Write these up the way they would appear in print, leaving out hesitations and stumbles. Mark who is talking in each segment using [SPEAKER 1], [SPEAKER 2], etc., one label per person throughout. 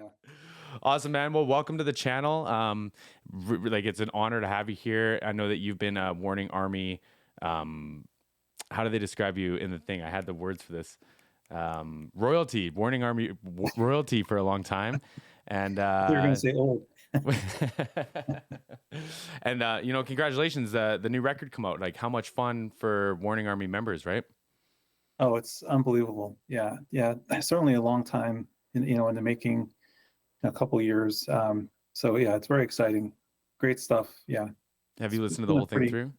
[SPEAKER 1] Yeah.
[SPEAKER 2] Awesome, man. Well, welcome to the channel. Like it's an honor to have you here. I know that you've been a Warning Army. Um, how do they describe you in the thing? I had the words for this. Royalty, Warning Army royalty for a long time, and
[SPEAKER 1] They're going to say old.
[SPEAKER 2] and congratulations. The new record come out. Like, how much fun for Warning Army members, right?
[SPEAKER 1] Oh, it's unbelievable. Yeah. Yeah. Certainly a long time in the making, a couple years. So yeah, it's very exciting. Great stuff. Yeah.
[SPEAKER 2] Have
[SPEAKER 1] It's
[SPEAKER 2] you listened to the
[SPEAKER 1] been a
[SPEAKER 2] whole thing
[SPEAKER 1] pretty,
[SPEAKER 2] through?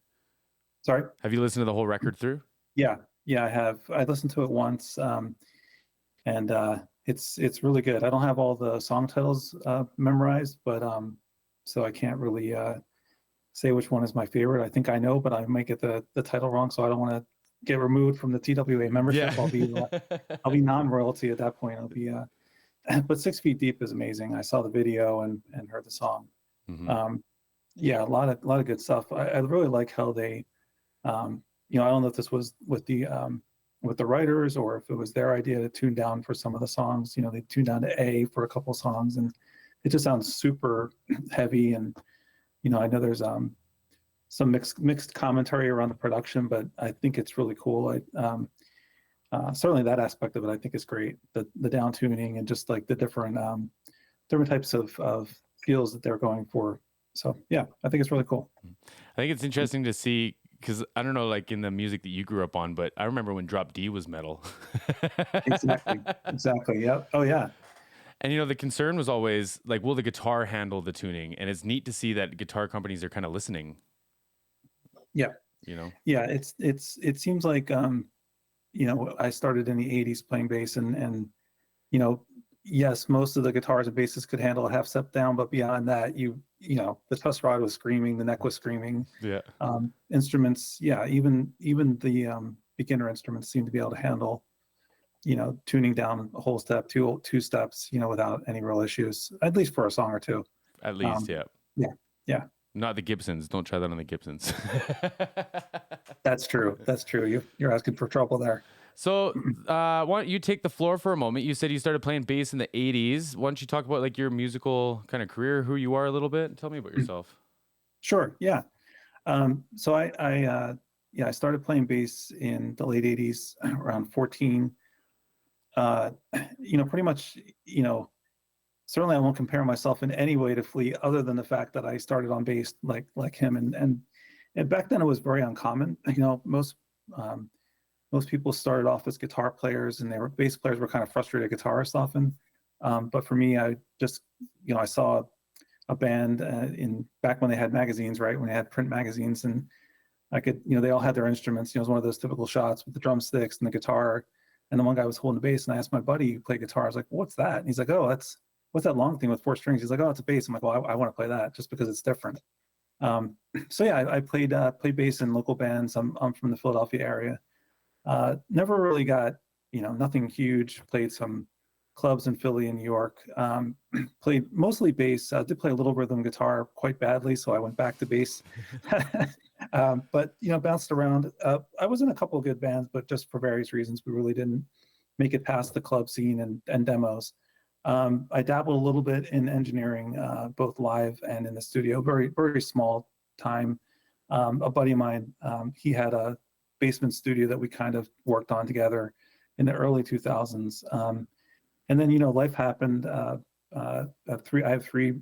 [SPEAKER 1] sorry.
[SPEAKER 2] Have you listened to the whole record through?
[SPEAKER 1] Yeah. Yeah, I have. I listened to it once. And it's really good. I don't have all the song titles memorized, but so I can't really say which one is my favorite. I think I know, but I might get the title wrong, so I don't want to get removed from the TWA
[SPEAKER 2] Yeah.
[SPEAKER 1] membership. I'll be non-royalty at that point. I'll be but 6 Feet Deep is amazing. I saw the video and heard the song.
[SPEAKER 2] Mhm.
[SPEAKER 1] Yeah, a lot of good stuff. I really like how they I don't know if this was with the writers or if it was their idea to tune down for some of the songs. They tuned down to A for a couple of songs, and it just sounds super heavy. And I know there's some mixed commentary around the production, but I think it's really cool. Certainly that aspect of it I think is great. The down tuning and just like the different types of feels that they're going for. So yeah, I think it's really cool.
[SPEAKER 2] I think it's interesting to see because I don't know, like in the music that you grew up on, but I remember when Drop D was metal.
[SPEAKER 1] Exactly. Yep. Oh yeah.
[SPEAKER 2] And the concern was always like, will the guitar handle the tuning? And it's neat to see that guitar companies are kind of listening.
[SPEAKER 1] Yeah.
[SPEAKER 2] You know,
[SPEAKER 1] Yeah. It seems like I started in the '80s playing bass, and you know, yes, most of the guitars and basses could handle a half step down, but beyond that, the truss rod was screaming, the neck was screaming.
[SPEAKER 2] yeah,
[SPEAKER 1] Instruments, yeah, even the beginner instruments seem to be able to handle, tuning down a whole step, two steps, without any real issues, at least for a song or two.
[SPEAKER 2] at least,
[SPEAKER 1] Um,
[SPEAKER 2] yeah.
[SPEAKER 1] yeah, yeah,
[SPEAKER 2] Not the Gibsons. Don't try that on the Gibsons.
[SPEAKER 1] that's true. That's true. You're asking for trouble there.
[SPEAKER 2] So, why don't you take the floor for a moment? You said you started playing bass in the '80s. Why don't you talk about like your musical kind of career, who you are a little bit? Tell me about yourself.
[SPEAKER 1] Sure. Yeah. So I started playing bass in the late '80s, around 14. Uh, Pretty much, certainly I won't compare myself in any way to Flea, other than the fact that I started on bass like him, and back then it was very uncommon. Um, most people started off as guitar players, and they were bass players were kind of frustrated guitarists often. But for me, I just I saw a band in back when they had magazines, right? When they had print magazines, and I could, they all had their instruments. It was one of those typical shots with the drumsticks and the guitar. And the one guy was holding the bass, and I asked my buddy who played guitar, I was like, "What's that?" And he's like, "Oh, what's that long thing with four strings?" He's like, "Oh, it's a bass." I'm like, "Well, I want to play that just because it's different." So yeah, I played bass in local bands. I'm from the Philadelphia area. Never really got, nothing huge. Played some clubs in Philly and New York. Played mostly bass. Did play a little rhythm guitar quite badly, so I went back to bass. But bounced around. I was in a couple of good bands, but just for various reasons, we really didn't make it past the club scene and demos. I dabbled a little bit in engineering, both live and in the studio. Very very small time. A buddy of mine, he had a basement studio that we kind of worked on together in the early 2000s. And then life happened. I have three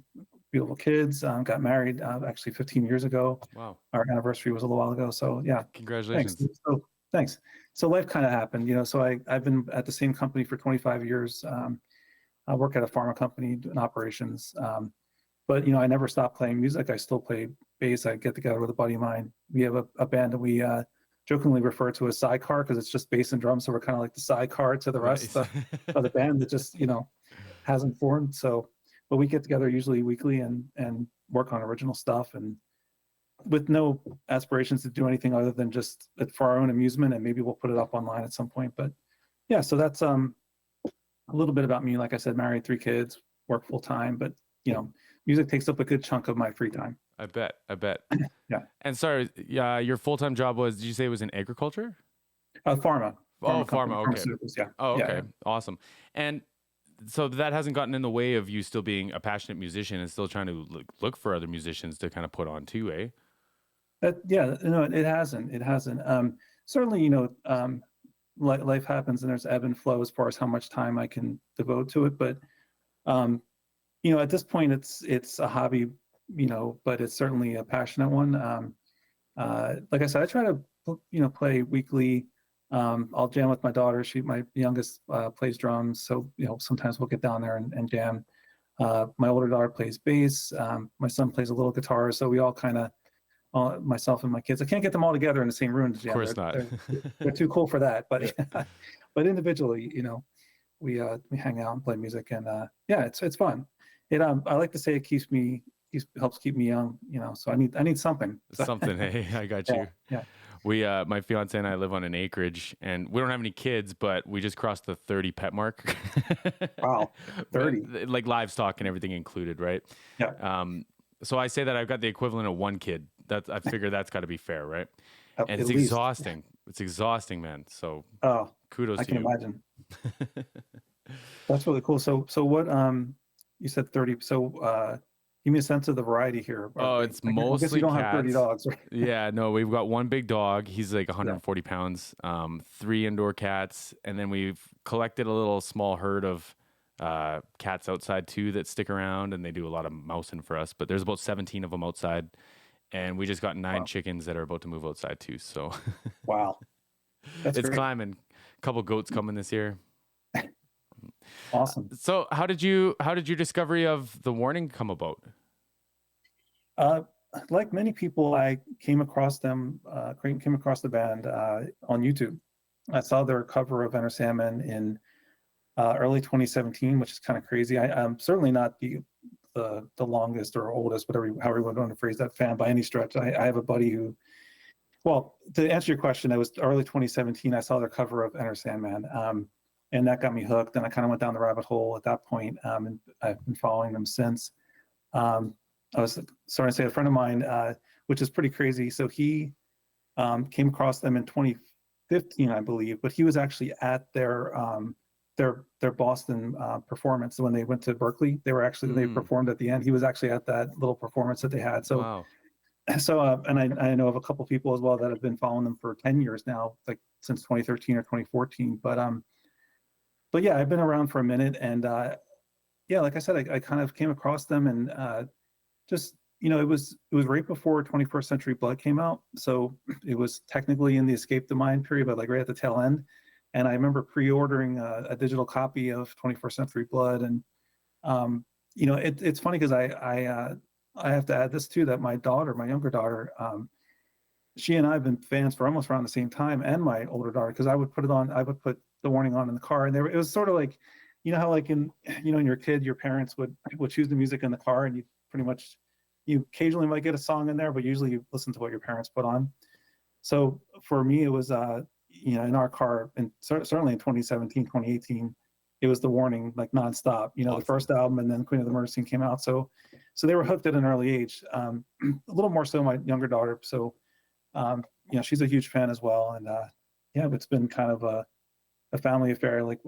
[SPEAKER 1] beautiful kids. Got married actually 15 years ago.
[SPEAKER 2] Wow!
[SPEAKER 1] Our anniversary was a little while ago. So yeah, thanks.
[SPEAKER 2] Congratulations.
[SPEAKER 1] So thanks. So life kind of happened. So I've been at the same company for 25 years. I work at a pharma company doing operations. But I never stopped playing music. I still play bass. I get together with a buddy of mine. We have a band that we jokingly refer to as sidecar because it's just bass and drums. So we're kind of like the sidecar to the rest
[SPEAKER 2] Nice.
[SPEAKER 1] of the band that just hasn't formed. So, but we get together usually weekly and work on original stuff, and with no aspirations to do anything other than just for our own amusement, and maybe we'll put it up online at some point. But yeah, so that's a little bit about me. Like I said, married, three kids, work full time, but music takes up a good chunk of my free time.
[SPEAKER 2] I bet. I bet.
[SPEAKER 1] Yeah.
[SPEAKER 2] And sorry, yeah, your full time job was? Did you say it was in agriculture?
[SPEAKER 1] Pharma
[SPEAKER 2] Oh,
[SPEAKER 1] company,
[SPEAKER 2] pharma. Okay.
[SPEAKER 1] pharmaceuticals. Yeah.
[SPEAKER 2] Oh,
[SPEAKER 1] Yeah.
[SPEAKER 2] okay.
[SPEAKER 1] Yeah.
[SPEAKER 2] Awesome. And so that hasn't gotten in the way of you still being a passionate musician and still trying to look for other musicians to kind of put on too, eh?
[SPEAKER 1] Yeah, no, it hasn't. It hasn't. Certainly, life happens and there's ebb and flow as far as how much time I can devote to it. But um, at this point, it's a hobby, but it's certainly a passionate one. Like I said, I try to play weekly. I'll jam with my daughter. My youngest plays drums, so sometimes we'll get down there and jam. My older daughter plays bass. My son plays a little guitar, so we all kind of, myself and my kids. I can't get them all together in the same room to jam.
[SPEAKER 2] Of course not.
[SPEAKER 1] They're too cool for that. But but individually, we hang out and play music, and yeah, it's fun. I like to say it helps keep me young. So I need something.
[SPEAKER 2] Something. Hey, I got you.
[SPEAKER 1] Yeah.
[SPEAKER 2] We, my fiance and I live on an acreage, and we don't have any kids, but we just crossed the 30 pet mark.
[SPEAKER 1] Wow, 30.
[SPEAKER 2] Like livestock and everything included, right?
[SPEAKER 1] Yeah.
[SPEAKER 2] So I say that I've got the equivalent of one kid. I figure that's got to be fair, right? And
[SPEAKER 1] At
[SPEAKER 2] it's
[SPEAKER 1] least.
[SPEAKER 2] exhausting. It's exhausting, man. So kudos
[SPEAKER 1] I
[SPEAKER 2] to
[SPEAKER 1] can
[SPEAKER 2] you.
[SPEAKER 1] imagine. That's really cool. So what? You said 30. So give me a sense of the variety here.
[SPEAKER 2] Oh, it's
[SPEAKER 1] I guess
[SPEAKER 2] mostly
[SPEAKER 1] you don't
[SPEAKER 2] cats.
[SPEAKER 1] have 30 dogs, right?
[SPEAKER 2] Yeah, no, we've got one big dog. He's like 140 pounds. 3 indoor cats, and then we've collected a little small herd of cats outside too that stick around, and they do a lot of mousing for us. But there's about 17 of them outside, and we just got 9 chickens that are about to move outside too. So
[SPEAKER 1] Wow, that's
[SPEAKER 2] it's
[SPEAKER 1] great.
[SPEAKER 2] climbing. A couple goats coming this year.
[SPEAKER 1] Awesome.
[SPEAKER 2] So how did your discovery of the warning come about?
[SPEAKER 1] Like many people, I came across them, came across the band on YouTube. I saw their cover of Enter Sandman in early 2017, which is kind of crazy. I'm certainly not the longest or oldest, however you want to phrase that, fan by any stretch. I have a buddy who, well, to answer your question, it was early 2017. I saw their cover of Enter Sandman, and that got me hooked. And I kind of went down the rabbit hole at that point, and I've been following them since. I was starting to say a friend of mine, which is pretty crazy. So he came across them in 2015, I believe, but he was actually at their Boston performance when they went to Berkeley. They performed at the end. He was actually at that little performance that they had. So,
[SPEAKER 2] wow.
[SPEAKER 1] And I know of a couple people as well that have been following them for 10 years now, like since 2013 or 2014. But yeah, I've been around for a minute, and yeah, like I said, I kind of came across them, and just it was right before 21st Century Blood came out, so it was technically in the Escape the Mind period, but like right at the tail end. And I remember pre-ordering a digital copy of 21st Century Blood, and it's funny because I have to add this too, that my younger daughter, she and I have been fans for almost around the same time, and my older daughter, because I would put the warning on in the car, and it was sort of like, how like in your kid, your parents would choose the music in the car, and you occasionally might get a song in there, but usually you listen to what your parents put on. So for me, it was in our car, and certainly in 2017, 2018, it was the warning, like nonstop. Awesome. The first album, and then Queen of the Murder Scene came out. So they were hooked at an early age. A little more so my younger daughter. So she's a huge fan as well, and yeah, it's been kind of a family affair. Like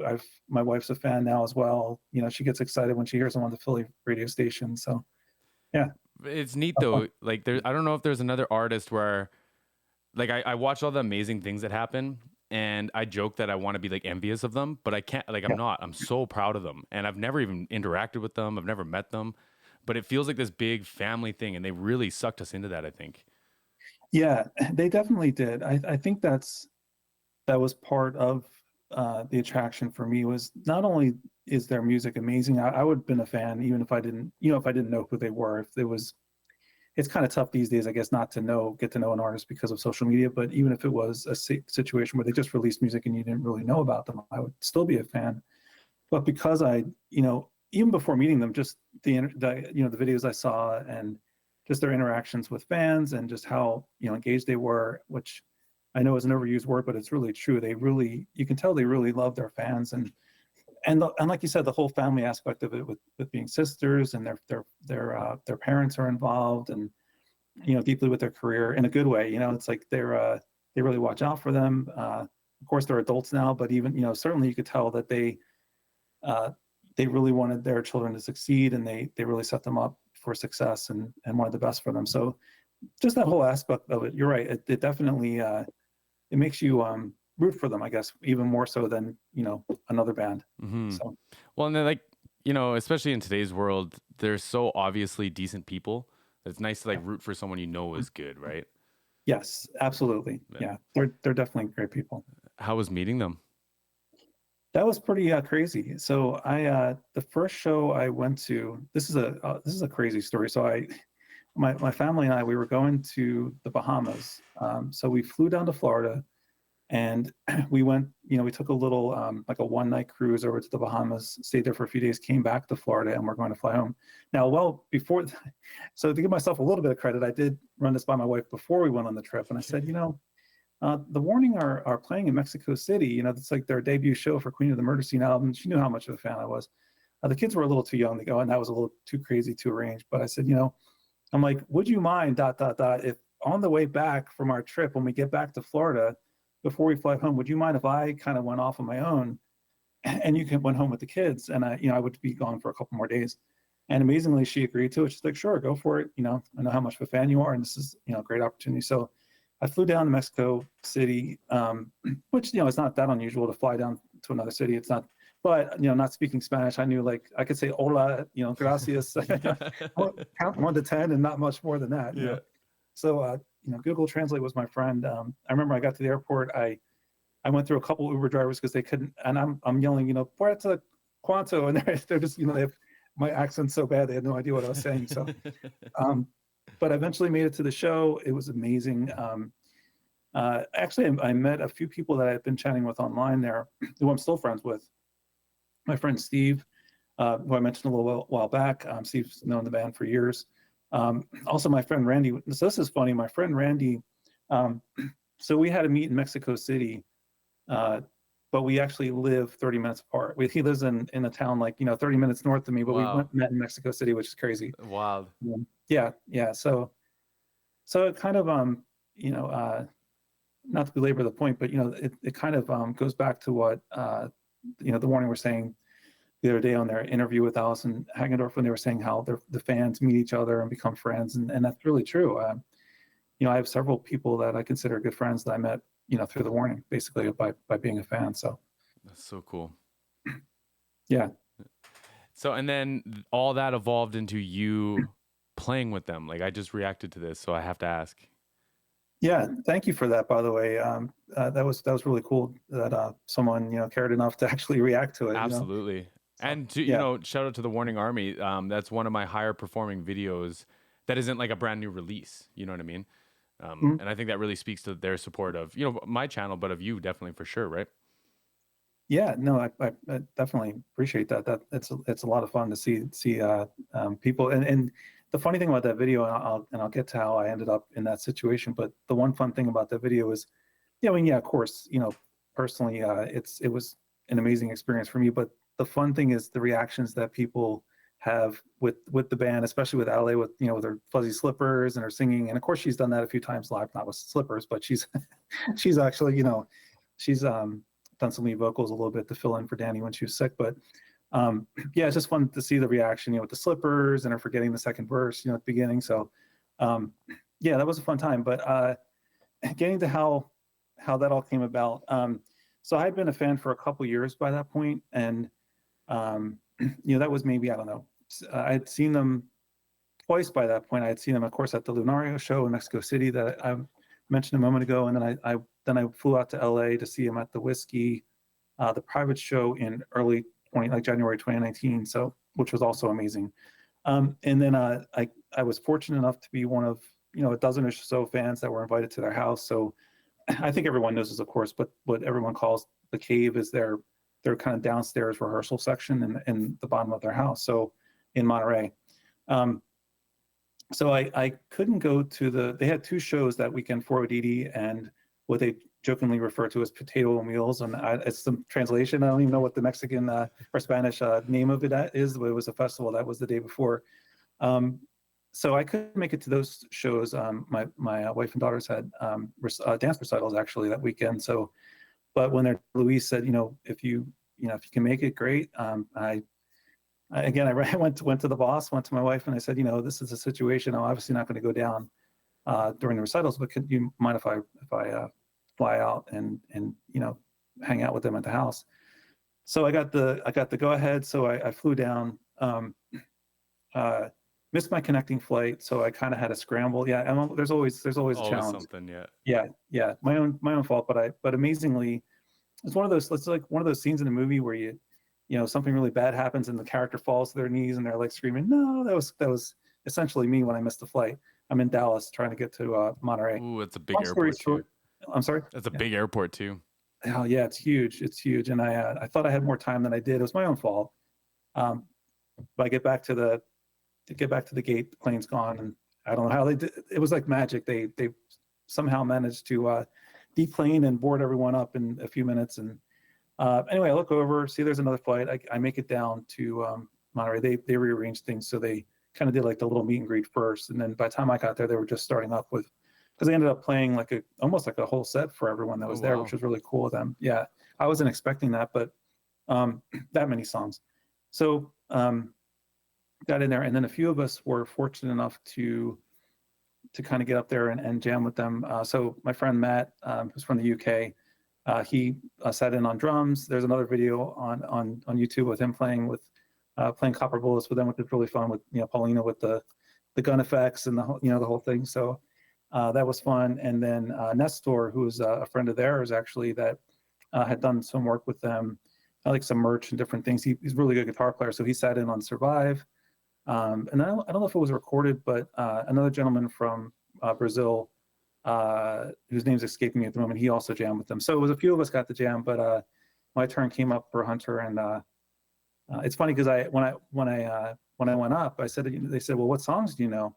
[SPEAKER 1] my wife's a fan now as well. She gets excited when she hears them on the Philly radio station. So yeah,
[SPEAKER 2] it's neat though. Like I don't know if there's another artist where, like, I watch all the amazing things that happen, and I joke that I want to be like envious of them, but I can't. Like, I'm not. I'm so proud of them, and I've never even interacted with them. I've never met them, but it feels like this big family thing, and they really sucked us into that, I think.
[SPEAKER 1] Yeah, they definitely did. I think that was part of the attraction for me. Was not only is their music amazing, I would have been a fan even if I didn't know who they were. It's kind of tough these days, I guess, not to get to know an artist because of social media. But even if it was a situation where they just released music and you didn't really know about them, I would still be a fan. But because even before meeting them, just the videos I saw, and just their interactions with fans, and just how engaged they were, which I know is an overused word, but it's really true. You can tell they really love their fans, and like you said, the whole family aspect of it with being sisters, and their parents are involved, and deeply with their career in a good way. It's like they really watch out for them. Of course, they're adults now, but even certainly you could tell that they they really wanted their children to succeed, and they really set them up for success and wanted the best for them. So just that whole aspect of it, you're right. It definitely it makes you root for them, I guess, even more so than another band. So
[SPEAKER 2] Well, and then like especially in today's world, they're so obviously decent people. It's nice to like root for someone is good, right?
[SPEAKER 1] yes, absolutely. Yeah, they're definitely great people.
[SPEAKER 2] How was meeting them?
[SPEAKER 1] That was pretty crazy. So the first show I went to, this is a crazy story. So my family and I, we were going to the Bahamas. So we flew down to Florida, and we went, we took a little like a one-night cruise over to the Bahamas, stayed there for a few days, came back to Florida, and we're going to fly home. Now, well, so to give myself a little bit of credit, I did run this by my wife before we went on the trip, and I said, the Warning are playing in Mexico City. It's like their debut show for Queen of the Murder Scene album. She knew how much of a fan I was. The kids were a little too young to go, and that was a little too crazy to arrange. But I said, I'm like, would you mind ... if on the way back from our trip, when we get back to Florida, before we fly home, would you mind if I kind of went off on my own, and you went home with the kids, and I would be gone for a couple more days? And amazingly, she agreed to it. She's like, sure, go for it. I know how much of a fan you are, and this is a great opportunity. So I flew down to Mexico City, which is not that unusual to fly down to another city. It's not, but not speaking Spanish, I knew like I could say hola, gracias, count 1 to 10, and not much more than that.
[SPEAKER 2] Yeah.
[SPEAKER 1] So Google Translate was my friend. I remember I got to the airport. I went through a couple Uber drivers because they couldn't, and I'm yelling, Puerto Cuanto, and they're just they have, my accent's so bad they had no idea what I was saying. So. But I eventually made it to the show. It was amazing. Actually, I met a few people that I've been chatting with online there, who I'm still friends with. My friend Steve, who I mentioned a little while back. Steve's known the band for years. Also, my friend Randy. So this is funny. My friend Randy. So we had to meet in Mexico City, but we actually live 30 minutes apart. He lives in a town like 30 minutes north of me, but
[SPEAKER 2] Wow.
[SPEAKER 1] we met in Mexico City, which is crazy.
[SPEAKER 2] Wild.
[SPEAKER 1] Yeah. So it kind of not to belabor the point, but it kind of goes back to what the Warning were saying the other day on their interview with Allison Hagendorf, when they were saying how the fans meet each other and become friends, and that's really true. I have several people that I consider good friends that I met through the Warning, basically by being a fan. So
[SPEAKER 2] that's so cool.
[SPEAKER 1] Yeah.
[SPEAKER 2] So and then all that evolved into you playing with them. Like I just reacted to this, so I have to ask.
[SPEAKER 1] Yeah, thank you for that, by the way. That was really cool that someone cared enough to actually react to it.
[SPEAKER 2] Absolutely.
[SPEAKER 1] So,
[SPEAKER 2] and to shout out to the Warning Army. That's one of my higher performing videos that isn't like a brand new release. You know what I mean? And I think that really speaks to their support of my channel, but of you definitely, for sure, right?
[SPEAKER 1] Yeah, no, I definitely appreciate that. It's a lot of fun to see people, and the funny thing about that video, and I'll get to how I ended up in that situation. But the one fun thing about that video is, of course, personally, it was an amazing experience for me. But the fun thing is the reactions that people have with the band, especially with Ale, with with her fuzzy slippers and her singing. And of course, she's done that a few times live, not with slippers, but she's actually she's done some lead vocals a little bit to fill in for Danny when she was sick. But it's just fun to see the reaction, with the slippers and her forgetting the second verse, at the beginning. So that was a fun time. But getting to how that all came about. So I had been a fan for a couple years by that point, and that was maybe, I don't know, I had seen them twice by that point. I had seen them, of course, at the Lunario show in Mexico City that I mentioned a moment ago, and then I flew out to LA to see him at the Whiskey, the private show in early January 2019. So, which was also amazing. And then I was fortunate enough to be one of a dozen or so fans that were invited to their house. So I think everyone knows this, of course, but what everyone calls the cave is their kind of downstairs rehearsal section in the bottom of their house. So in Monterey. So I couldn't go to they had two shows that weekend for Odidi, and what they jokingly refer to as potato and wheels. And it's some translation. I don't even know what the Mexican or Spanish name of it is, but it was a festival that was the day before. So I couldn't make it to those shows. My wife and daughters had dance recitals actually that weekend. So, but when Luis said, if you can make it, great. again, I went to the boss, went to my wife, and I said, this is a situation. I'm obviously not going to go down during the recitals, but could you mind if I fly out and hang out with them at the house? So I got the go ahead. So I flew down. Uh, Missed my connecting flight, so I kind of had to scramble. Yeah, and there's always a
[SPEAKER 2] Always
[SPEAKER 1] challenge.
[SPEAKER 2] something, yeah.
[SPEAKER 1] Yeah, my own fault. But amazingly, it's one of those. It's like one of those scenes in a movie where something really bad happens and the character falls to their knees and they're like screaming, "No!" That was essentially me when I missed the flight. I'm in Dallas trying to get to Monterey.
[SPEAKER 2] Ooh, it's a big
[SPEAKER 1] Long story
[SPEAKER 2] airport
[SPEAKER 1] short,
[SPEAKER 2] too.
[SPEAKER 1] I'm sorry.
[SPEAKER 2] That's a
[SPEAKER 1] Yeah.
[SPEAKER 2] big airport too.
[SPEAKER 1] Oh yeah, it's huge. It's huge, and I thought I had more time than I did. It was my own fault. Um, but I get back to the gate, the plane's gone, and I don't know how they did. It was like magic. They somehow managed to deplane and board everyone up in a few minutes. And anyway, I look over, see there's another flight. I make it down to Monterey. They rearranged things, so they kind of did like the little meet and greet first, and then by the time I got there, they were just starting up with, because they ended up playing like almost like a whole set for everyone that was there,
[SPEAKER 2] wow.
[SPEAKER 1] which was really cool of them. Yeah, I wasn't expecting that, but that many songs. So got in there, and then a few of us were fortunate enough to kind of get up there and jam with them. So my friend Matt, who's from the UK, he sat in on drums. There's another video on YouTube with him playing Copper Bullets with them, which is really fun, with Paulina with the gun effects and the whole thing. So that was fun. And then Nestor, who's a friend of theirs actually, that had done some work with them, like some merch and different things. He's a really good guitar player, so he sat in on Survive. And I don't know if it was recorded, but another gentleman from Brazil, whose name's escaping me at the moment, he also jammed with them. So it was a few of us got the jam, but my turn came up for Hunter, and it's funny because when I went up, I said, they said, "Well, what songs do you know?"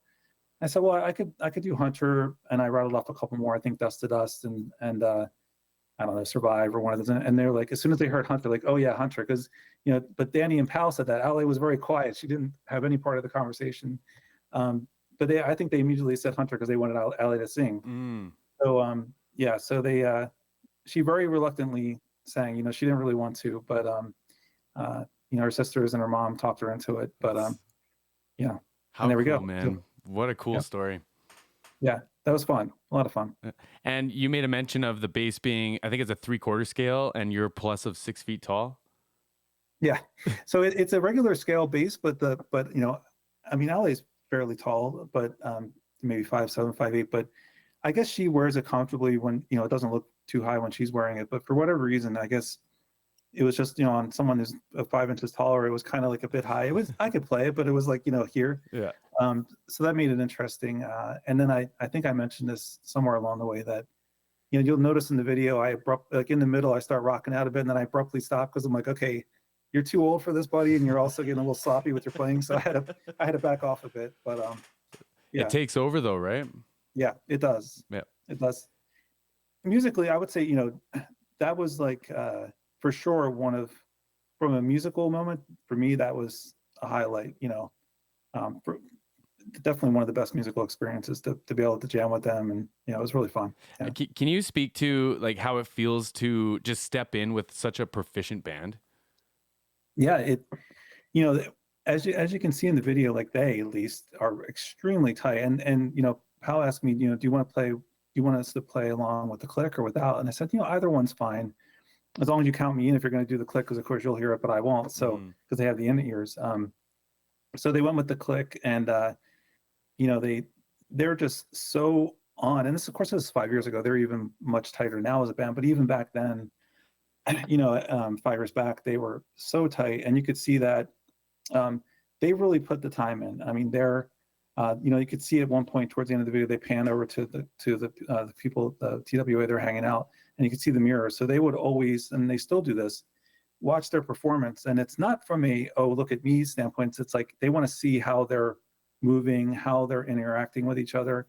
[SPEAKER 1] I said, "Well, I could do Hunter," and I rattled off a couple more. I think Dust to Dust and I don't know, Survive or one of those. And they're like, as soon as they heard Hunter, like, "Oh yeah, Hunter," because but Danny and Pal said that Ale was very quiet. She didn't have any part of the conversation. But I think they immediately said Hunter because they wanted Ale to sing.
[SPEAKER 2] Mm.
[SPEAKER 1] So yeah, so she very reluctantly sang. She didn't really want to, but her sisters and her mom talked her into it. But yeah,
[SPEAKER 2] How
[SPEAKER 1] and there we
[SPEAKER 2] cool,
[SPEAKER 1] go,
[SPEAKER 2] man. What a cool story.
[SPEAKER 1] Yeah, that was fun. A lot of fun.
[SPEAKER 2] And you made a mention of the bass being, I think it's a 3/4 scale, and you're plus of 6 feet tall.
[SPEAKER 1] Yeah, so it's a regular scale bass, but I mean, Allie's fairly tall, but maybe 5'7", 5'8", but I guess she wears it comfortably when it doesn't look too high when she's wearing it. But for whatever reason, I guess it was just on someone who's 5 inches taller, it was kind of like a bit high. I could play it, but it was like here.
[SPEAKER 2] Yeah.
[SPEAKER 1] So that made it interesting. And then I think I mentioned this somewhere along the way that you'll notice in the video, like in the middle, I start rocking out a bit, and then I abruptly stop because I'm like, okay, you're too old for this, buddy, and you're also getting a little sloppy with your playing. So I had to back off a bit. But yeah,
[SPEAKER 2] It takes over though, right?
[SPEAKER 1] yeah, it does.
[SPEAKER 2] Yeah,
[SPEAKER 1] it does. Musically, I would say that was like for sure from a musical moment for me, that was a highlight. Definitely one of the best musical experiences to be able to jam with them, and it was really fun. Yeah.
[SPEAKER 2] Can you speak to like how it feels to just step in with such a proficient band?
[SPEAKER 1] Yeah, as you can see in the video, like they at least are extremely tight. And Pal asked me, do you want us to play along with the click or without? And I said, either one's fine, as long as you count me in if you're going to do the click, because of course you'll hear it, but I won't. So because they have the in ears. So they went with the click, and they're just so on. And this, of course, was 5 years ago. They're even much tighter now as a band, but even back then, 5 years back, they were so tight, and you could see that they really put the time in. I mean, they're you could see at one point towards the end of the video, they pan over to the people, the TWA they're hanging out, and you could see the mirror. So they would always, and they still do this, watch their performance, and it's not from a look at me standpoint. It's like they want to see how they're moving, how they're interacting with each other.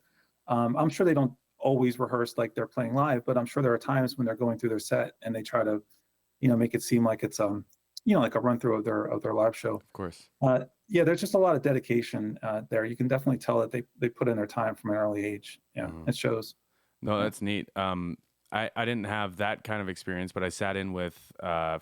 [SPEAKER 1] I'm sure they don't always rehearse like they're playing live, but I'm sure there are times when they're going through their set and they try to make it seem like it's like a run through of their live show.
[SPEAKER 2] Of course.
[SPEAKER 1] Yeah, there's just a lot of dedication there. You can definitely tell that they put in their time from an early age. Yeah, it shows.
[SPEAKER 2] No, that's neat. I didn't have that kind of experience, but I sat in with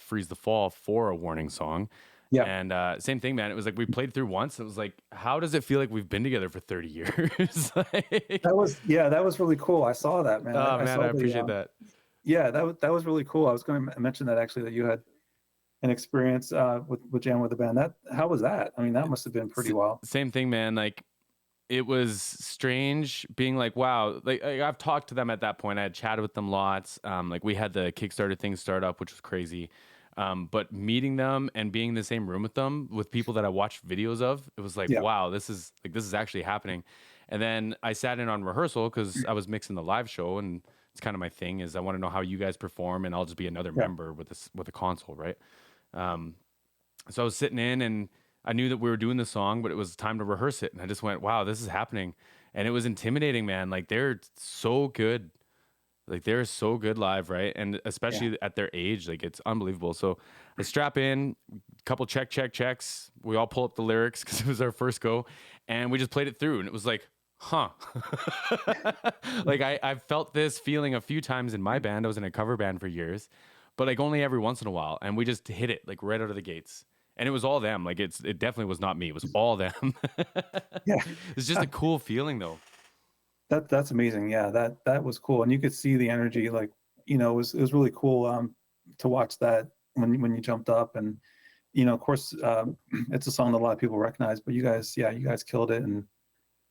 [SPEAKER 2] Freeze the Fall for a Warning song.
[SPEAKER 1] Yeah.
[SPEAKER 2] And same thing, man. It was like we played through once. It was like, how does it feel like we've been together for 30 years? Like,
[SPEAKER 1] That was really cool. I saw that, man.
[SPEAKER 2] oh
[SPEAKER 1] I
[SPEAKER 2] man,
[SPEAKER 1] saw
[SPEAKER 2] I
[SPEAKER 1] the
[SPEAKER 2] appreciate that.
[SPEAKER 1] yeah, that was really cool. I was going to mention that actually, that you had an experience with jamming with the band. That how was that? I mean, that must have been pretty wild.
[SPEAKER 2] Same thing, man. Like it was strange being like, wow, like I've talked to them at that point. I had chatted with them lots. Like we had the Kickstarter thing start up, which was crazy. But meeting them and being in the same room with them, with people that I watched videos of, it was like,
[SPEAKER 1] Yeah.
[SPEAKER 2] wow, this is actually happening. And then I sat in on rehearsal because I was mixing the live show, and it's kind of my thing is I want to know how you guys perform, and I'll just be another
[SPEAKER 1] Yeah.
[SPEAKER 2] member with a console, right? Um, so I was sitting in, and I knew that we were doing the song, but it was time to rehearse it. And I just went, wow, this is happening. And it was intimidating, man. Like they're so good. Like they're so good live, right? And
[SPEAKER 1] Yeah.
[SPEAKER 2] especially at their age, like it's unbelievable. So I strap in, couple checks. We all pull up the lyrics because it was our first go. And we just played it through. And it was like, huh. Like I felt this feeling a few times in my band. I was in a cover band for years, but like only every once in a while. And we just hit it like right out of the gates. And it was all them. Like it definitely was not me. It was all them.
[SPEAKER 1] Yeah.
[SPEAKER 2] It's just a cool feeling though.
[SPEAKER 1] That's amazing. Yeah, that was cool, and you could see the energy. Like, it was really cool to watch that when you jumped up, and of course, it's a song that a lot of people recognize. But you guys killed it, and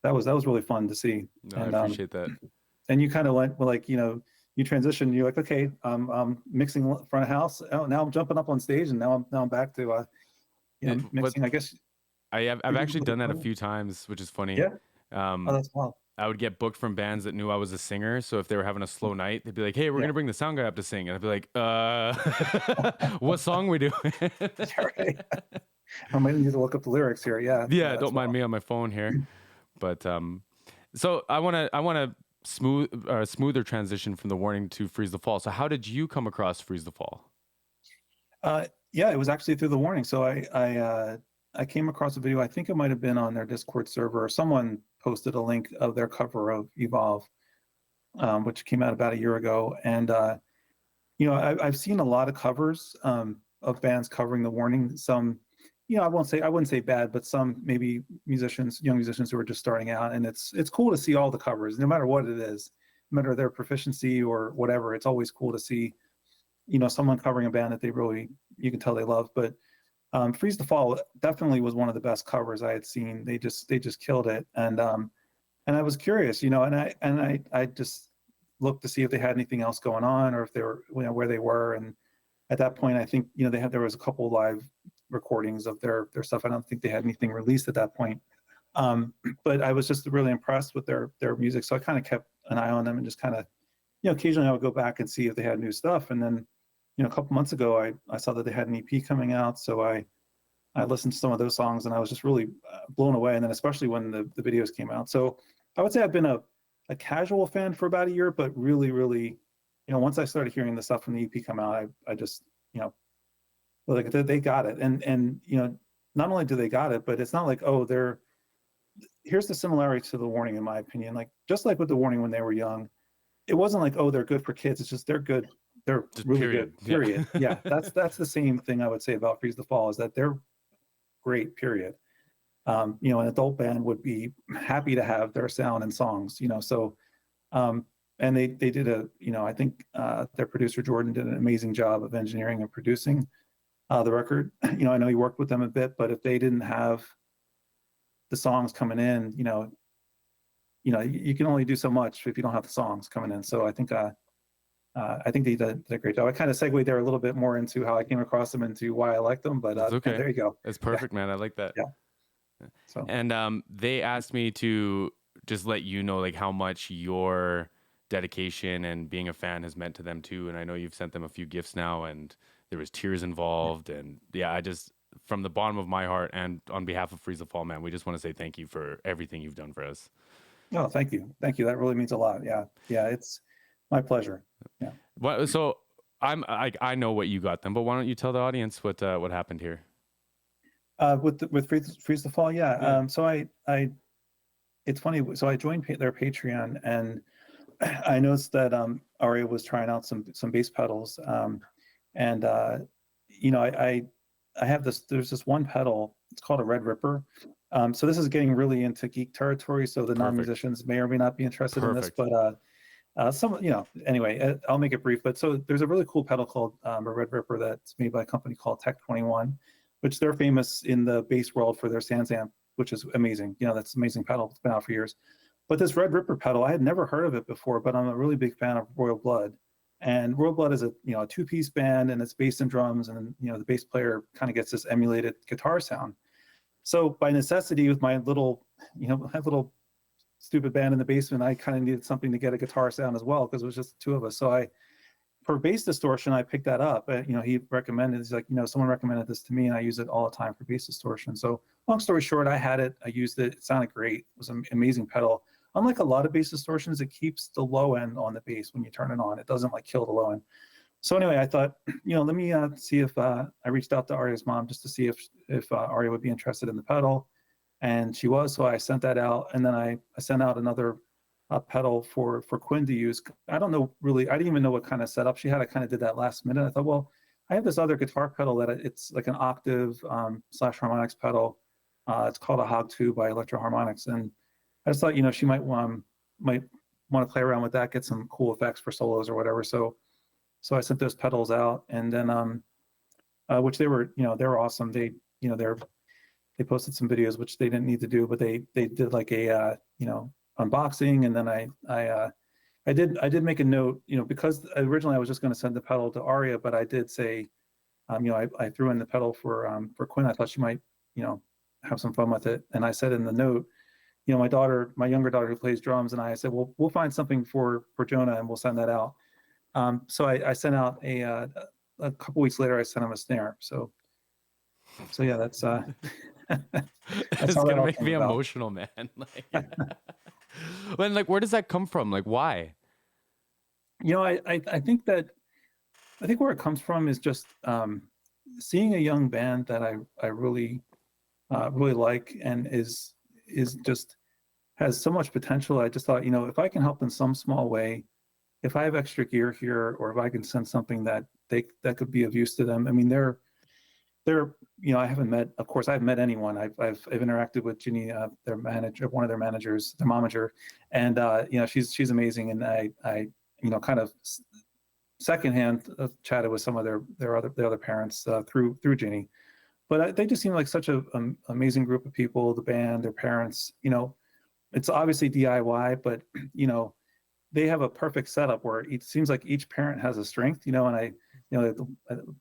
[SPEAKER 1] that was really fun to see.
[SPEAKER 2] No, I
[SPEAKER 1] And
[SPEAKER 2] appreciate that.
[SPEAKER 1] and you kind of went, well, like, you transitioned. You're like, okay, I'm mixing front of house. Oh, now I'm jumping up on stage, and now I'm back to
[SPEAKER 2] But
[SPEAKER 1] mixing. I guess.
[SPEAKER 2] I've actually done that a few times, which is funny.
[SPEAKER 1] Yeah. Oh,
[SPEAKER 2] Um,
[SPEAKER 1] that's wild.
[SPEAKER 2] I would get booked from bands that knew I was a singer. So if they were having a slow night, they'd be like, "Hey, we're
[SPEAKER 1] Yeah.
[SPEAKER 2] gonna bring the sound guy up to sing," and I'd be like, what song we doing?"
[SPEAKER 1] Right. I might need to look up the lyrics here. Yeah.
[SPEAKER 2] Yeah,
[SPEAKER 1] Yeah. That's
[SPEAKER 2] don't mind
[SPEAKER 1] wild.
[SPEAKER 2] me on my phone here. But so I wanna smoother transition from the warning to Freeze the Fall. So how did you come across Freeze the Fall?
[SPEAKER 1] Yeah, it was actually through the warning. So I came across a video. I think it might have been on their Discord server, or someone posted a link of their cover of Evolve, which came out about a year ago. And I've seen a lot of covers of bands covering the warning. Some, I wouldn't say bad, but some maybe young musicians who are just starting out. And it's cool to see all the covers, no matter what it is, no matter their proficiency or whatever. It's always cool to see someone covering a band that you can tell they love. But Freeze the Fall definitely was one of the best covers I had seen. They just killed it. And I was curious, and I just looked to see if they had anything else going on, or if they were, where they were. And at that point, I think, there was a couple live recordings of their stuff. I don't think they had anything released at that point. But I was just really impressed with their music. So I kind of kept an eye on them, and just kind of, occasionally I would go back and see if they had new stuff. And then, a couple months ago, I saw that they had an EP coming out. So I listened to some of those songs, and I was just really blown away. And then especially when the videos came out. So I would say I've been a casual fan for about a year, but really, really, once I started hearing the stuff from the EP come out, I just, like they got it. And not only do they got it, but it's not like, oh, here's the similarity to the warning, in my opinion. Like, just like with the warning when they were young, it wasn't like, oh, they're good for kids. It's just they're good. They're
[SPEAKER 2] Just
[SPEAKER 1] really
[SPEAKER 2] period.
[SPEAKER 1] good. Period. Yeah. That's the same thing I would say about Freeze the Fall, is that they're great. Period. An adult band would be happy to have their sound and songs. So, and they did I think their producer Jordan did an amazing job of engineering and producing the record. I know he worked with them a bit, but if they didn't have the songs coming in, you can only do so much if you don't have the songs coming in. So I think they did a great job. I kind of segued there a little bit more into how I came across them, into why I like them, but
[SPEAKER 2] That's okay.
[SPEAKER 1] there you go.
[SPEAKER 2] That's perfect, man. I like that.
[SPEAKER 1] Yeah. So.
[SPEAKER 2] And they asked me to just let you know like how much your dedication and being a fan has meant to them too. And I know you've sent them a few gifts now, and there was tears involved. And yeah, I just, from the bottom of my heart and on behalf of Freeze the Fall, man, we just want to say thank you for everything you've done for us.
[SPEAKER 1] Oh, thank you. That really means a lot. Yeah. It's my pleasure. Yeah.
[SPEAKER 2] Well, so I know what you got them, but why don't you tell the audience what happened here?
[SPEAKER 1] With Freeze the Fall, yeah.
[SPEAKER 2] Yeah.
[SPEAKER 1] So it's funny. So I joined their Patreon, and I noticed that Aria was trying out some bass pedals, and I I have this, there's this one pedal, it's called a Red Ripper. So this is getting really into geek territory. So the
[SPEAKER 2] Perfect.
[SPEAKER 1] non-musicians may or may not be interested in this,
[SPEAKER 2] Perfect.
[SPEAKER 1] but some, anyway, I'll make it brief. But so there's a really cool pedal called a Red Ripper that's made by a company called Tech 21, which they're famous in the bass world for their Sans Amp, which is amazing. That's an amazing pedal. It's been out for years. But this Red Ripper pedal, I had never heard of it before, but I'm a really big fan of Royal Blood. And Royal Blood is a a two-piece band, and it's bass and drums, and the bass player kind of gets this emulated guitar sound. So by necessity, with my little my little stupid band in the basement, I kind of needed something to get a guitar sound as well, because it was just the two of us. So for bass distortion, I picked that up. He recommended, he's like, someone recommended this to me, and I use it all the time for bass distortion. So long story short, I had it, I used it, it sounded great. It was an amazing pedal. Unlike a lot of bass distortions, it keeps the low end on the bass when you turn it on. It doesn't like kill the low end. So anyway, I thought, let me see if I reached out to Arya's mom just to see if Arya would be interested in the pedal, and she was. So I sent that out, and then I sent out another pedal for Quinn to use. I don't know really. I didn't even know what kind of setup she had. I kind of did that last minute. I thought, well, I have this other guitar pedal that it's like an octave slash harmonics pedal. It's called a Hog 2 by Electro Harmonics, and I just thought, she might want to play around with that, get some cool effects for solos or whatever. So I sent those pedals out, and then which they were awesome. They they posted some videos, which they didn't need to do, but they did like a unboxing, and then I did make a note, because originally I was just going to send the pedal to Aria, but I did say, I threw in the pedal for Quinn. I thought she might have some fun with it, and I said in the note, my younger daughter who plays drums, and I said, well, we'll find something for Jonah, and we'll send that out. So I sent out a couple weeks later, I sent him a snare. So yeah, that's
[SPEAKER 2] It's gonna make me emotional, man. Where does that come from? Like, why?
[SPEAKER 1] I think where it comes from is just seeing a young band that I really like, and is just has so much potential. I just thought, if I can help in some small way, if I have extra gear here, or if I can send something that could be of use to them. I mean, they're I haven't met, of course, I haven't met anyone. I've interacted with Ginny, their manager, one of their managers, their momager, and she's amazing. And I kind of secondhand chatted with some of the other parents through Ginny. But they just seem like such an amazing group of people. The band, their parents, it's obviously DIY, but they have a perfect setup where it seems like each parent has a strength, and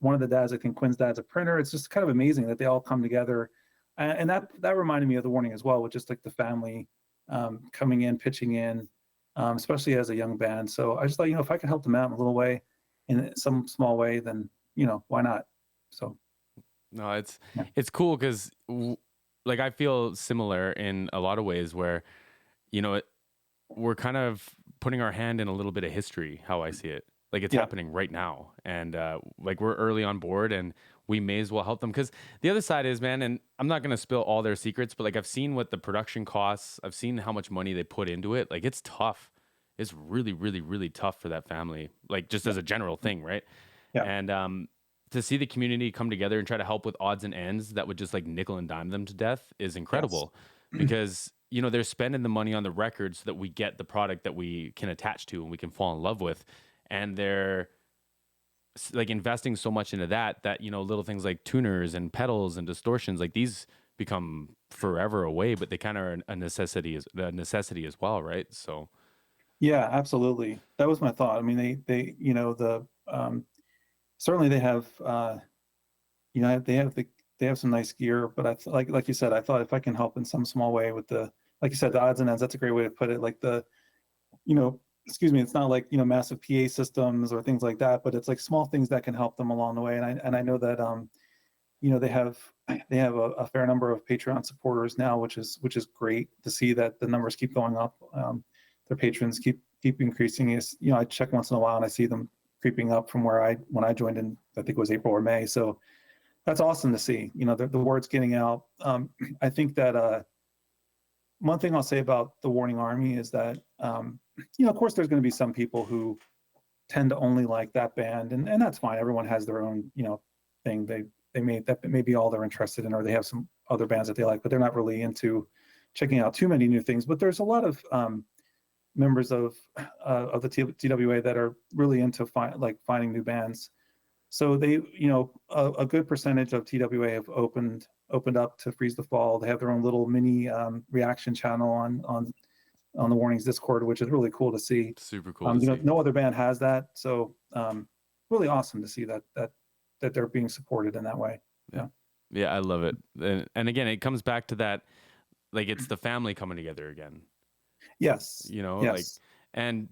[SPEAKER 1] one of the dads, I think Quinn's dad's a printer. It's just kind of amazing that they all come together. And that reminded me of The Warning as well, with just like the family coming in, pitching in, especially as a young band. So I just thought, if I could help them out in a little way, in some small way, then, why not? So.
[SPEAKER 2] No, it's cool, because like I feel similar in a lot of ways, where, we're kind of putting our hand in a little bit of history, how I see it. Like, it's happening right now. And like, we're early on board, and we may as well help them. Because the other side is, man, and I'm not going to spill all their secrets, but like, I've seen what the production costs. I've seen how much money they put into it. Like, it's tough. It's really, really, really tough for that family. Like, just as a general thing, right?
[SPEAKER 1] Yeah.
[SPEAKER 2] And to see the community come together and try to help with odds and ends that would just like nickel and dime them to death is incredible. Yes. Because they're spending the money on the record so that we get the product that we can attach to and we can fall in love with, and they're like investing so much into that little things like tuners and pedals and distortions, like these become forever away, but they kind of are a necessity as well, right? So
[SPEAKER 1] yeah, absolutely, that was my thought. I mean, they certainly they have they have some nice gear, but I like you said, I thought if I can help in some small way with like you said, the odds and ends, that's a great way to put it. Like excuse me, it's not like massive PA systems or things like that, but it's like small things that can help them along the way. And I know that they have a fair number of Patreon supporters now, which is great to see that the numbers keep going up. Their patrons keep increasing. I check once in a while and I see them creeping up from when I joined in, I think it was April or May. So that's awesome to see. The word's getting out. I think that one thing I'll say about the Warning Army is that of course there's going to be some people who tend to only like that band, and that's fine. Everyone has their own thing they that may be all they're interested in, or they have some other bands that they like, but they're not really into checking out too many new things. But there's a lot of members of the TWA that are really into finding new bands. So they, a good percentage of TWA have opened up to Freeze the Fall. They have their own little mini reaction channel on the Warnings Discord, which is really cool to see.
[SPEAKER 2] Super cool to see.
[SPEAKER 1] No other band has that, so really awesome to see that they're being supported in that way.
[SPEAKER 2] Yeah, I love it. And again, it comes back to that, like, it's the family coming together again.
[SPEAKER 1] Yes.
[SPEAKER 2] Like, and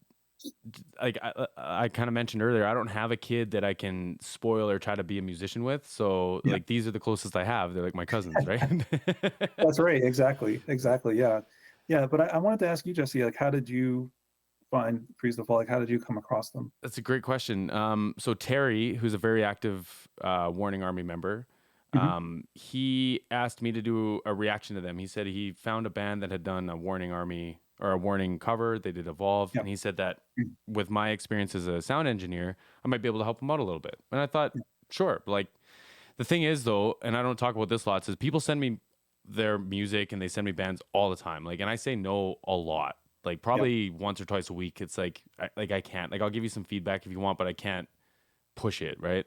[SPEAKER 2] like I kind of mentioned earlier, I don't have a kid that I can spoil or try to be a musician with. So like, these are the closest I have. They're like my cousins, right?
[SPEAKER 1] That's right. Exactly. Yeah. Yeah. But I wanted to ask you, Jesse, like, how did you find Freeze the Fall? Like, how did you come across them?
[SPEAKER 2] That's a great question. So Terry, who's a very active Warning Army member, he asked me to do a reaction to them. He said he found a band that had done a Warning Army or a Warning cover. They did Evolve. And he said that with my experience as a sound engineer, I might be able to help him out a little bit. And I thought, sure. Like, the thing is, though, and I don't talk about this lots, is people send me their music and they send me bands all the time. Like, and I say no a lot. Like, probably once or twice a week. It's like I can't. Like, I'll give you some feedback if you want, but I can't push it, right?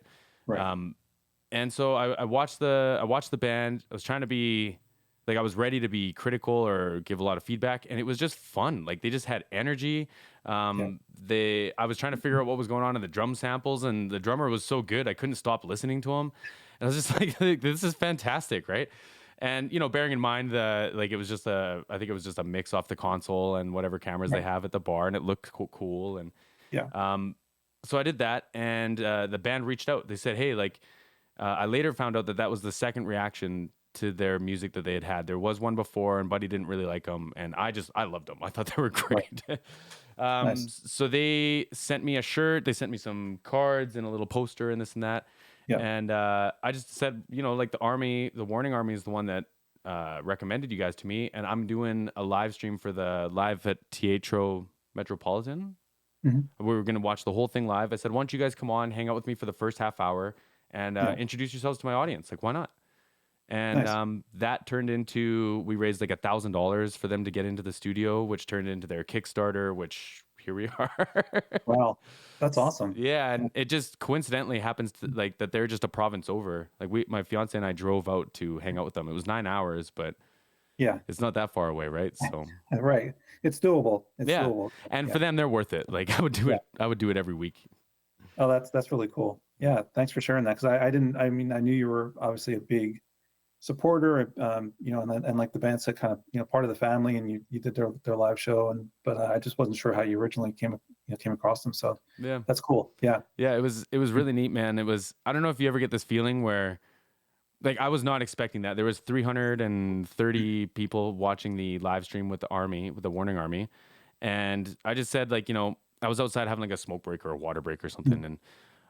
[SPEAKER 2] And so I watched the band. I was trying to be like, I was ready to be critical or give a lot of feedback, and it was just fun. Like, they just had energy. I was trying to figure out what was going on in the drum samples, and the drummer was so good I couldn't stop listening to him. And I was just like, this is fantastic, right? And bearing in mind I think it was just a mix off the console and whatever cameras they have at the bar, and it looked cool. And so I did that, and the band reached out. They said, hey, like, I later found out that was the second reaction to their music that they had. There was one before, and Buddy didn't really like them, and I loved them. I thought they were great. Nice. So they sent me a shirt, they sent me some cards and a little poster and this and that. And I just said, like, the Warning Army is the one that recommended you guys to me, and I'm doing a live stream for the live at Teatro Metropolitan. We were going to watch the whole thing live. I said, why don't you guys come on, hang out with me for the first half hour and introduce yourselves to my audience? Like, why not? And that turned into, we raised like $1,000 for them to get into the studio, which turned into their Kickstarter, which here we are.
[SPEAKER 1] Wow. That's awesome.
[SPEAKER 2] Yeah. And it just coincidentally happens to, like, that they're just a province over. Like, my fiance and I drove out to hang out with them. It was 9 hours, but it's not that far away. Right. So,
[SPEAKER 1] right. It's doable. It's doable.
[SPEAKER 2] And for them, they're worth it. Like, I would do it. I would do it every week.
[SPEAKER 1] Oh, that's really cool. Yeah. Thanks for sharing that. Cause I knew you were obviously a big supporter, and like the band said, kind of, part of the family, and you did their live show, but I just wasn't sure how you originally came across them. So that's cool. Yeah. It
[SPEAKER 2] was really neat, man. I don't know if you ever get this feeling where, like, I was not expecting that. There was 330 people watching the live stream with the Warning Army, and I just said, like, I was outside having like a smoke break or a water break or something, and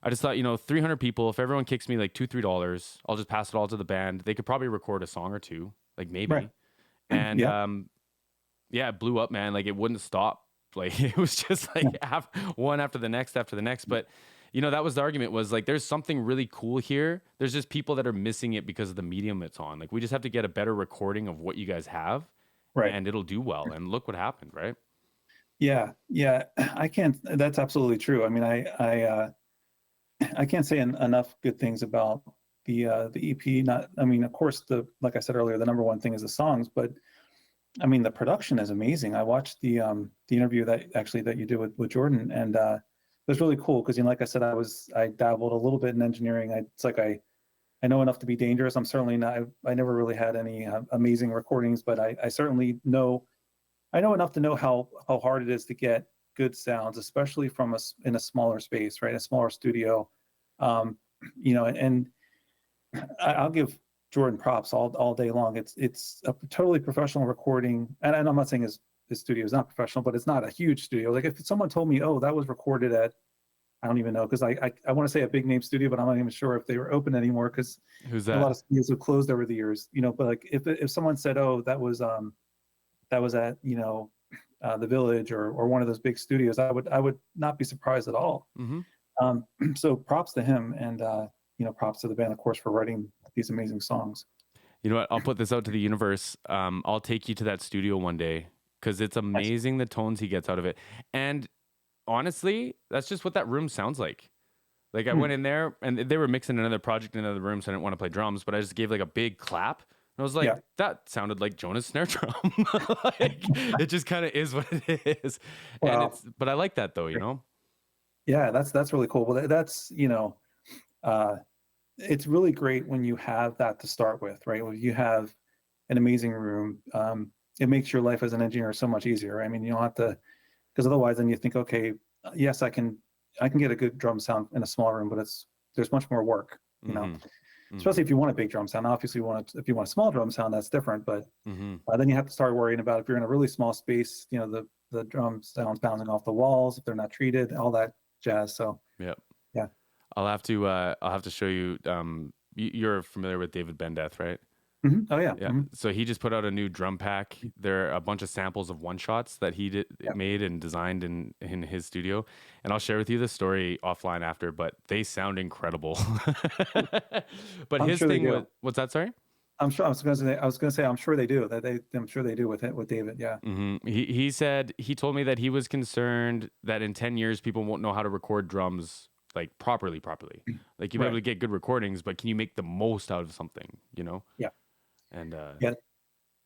[SPEAKER 2] I just thought, 300 people, if everyone kicks me like $2-3, I'll just pass it all to the band. They could probably record a song or two, like, maybe. Right. And it blew up, man. Like, it wouldn't stop. Like, it was just like one after the next. But, that was the argument, was like, there's something really cool here. There's just people that are missing it because of the medium it's on. Like, we just have to get a better recording of what you guys have. Right. And it'll do well. And look what happened, right?
[SPEAKER 1] Yeah. I can't, that's absolutely true. I mean, I can't say enough good things about the EP. Of course, like I said earlier, the number one thing is the songs, but I mean, the production is amazing. I watched the interview that you did with Jordan, and it was really cool because, like I said, I dabbled a little bit in engineering. It's like I know enough to be dangerous. I'm certainly not. I never really had any amazing recordings, but I certainly know. I know enough to know how hard it is to get good sounds, especially in a smaller space, right? A smaller studio, and I'll give Jordan props all day long. It's a totally professional recording, and I'm not saying his studio is not professional, but it's not a huge studio. Like, if someone told me, oh, that was recorded at, I don't even know, because I want to say a big name studio, but I'm not even sure if they were open anymore, because a lot of studios have closed over the years. But like, if someone said, oh, that was at the Village or one of those big studios, I would not be surprised at all. So props to him, and props to the band, of course, for writing these amazing songs.
[SPEAKER 2] You know what? I'll put this out to the universe. I'll take you to that studio one day because it's
[SPEAKER 1] Excellent.
[SPEAKER 2] amazing the tones he gets out of it. And honestly, that's just what that room sounds like. Like I
[SPEAKER 1] Hmm.
[SPEAKER 2] went in there and they were mixing another project in another room, so I didn't want to play drums, but I just gave like a big clap. And I was like,
[SPEAKER 1] Yeah.
[SPEAKER 2] that sounded like Jonah's snare drum. Like, it just kind of is what it is. And
[SPEAKER 1] Well,
[SPEAKER 2] but I like that though, you know?
[SPEAKER 1] yeah, that's really cool. Well, that's, uh, it's really great when you have that to start with, right? When you have an amazing room, it makes your life as an engineer so much easier. I mean, you don't have to, because otherwise then you think, okay, yes, I can get a good drum sound in a small room, but there's much more work,
[SPEAKER 2] Mm-hmm.
[SPEAKER 1] especially
[SPEAKER 2] Mm-hmm.
[SPEAKER 1] if you want a big drum sound. Obviously, if you want a small drum sound, that's different. But
[SPEAKER 2] Mm-hmm.
[SPEAKER 1] then you have to start worrying about if you're in a really small space, the drum sounds bouncing off the walls, if they're not treated, all that jazz. So
[SPEAKER 2] Yep.
[SPEAKER 1] yeah.
[SPEAKER 2] I'll have to show you. You're familiar with David Bendeth, right?
[SPEAKER 1] Oh yeah.
[SPEAKER 2] Yeah. So he just put out a new drum pack. There are a bunch of samples of one shots that he
[SPEAKER 1] Yeah.
[SPEAKER 2] made and designed in his studio. And I'll share with you the story offline after, but they sound incredible. But
[SPEAKER 1] I'm
[SPEAKER 2] his
[SPEAKER 1] sure they
[SPEAKER 2] thing was,
[SPEAKER 1] do.
[SPEAKER 2] what's that? Sorry?
[SPEAKER 1] I'm sure. I was going to say. I'm sure they do. I'm sure they do with it with David. Yeah.
[SPEAKER 2] He said, he told me that he was concerned that in 10 years, people won't know how to record drums like properly. Like you'll be able
[SPEAKER 1] Right.
[SPEAKER 2] to get good recordings, but can you make the most out of something, you know?
[SPEAKER 1] Yeah.
[SPEAKER 2] And
[SPEAKER 1] Yeah.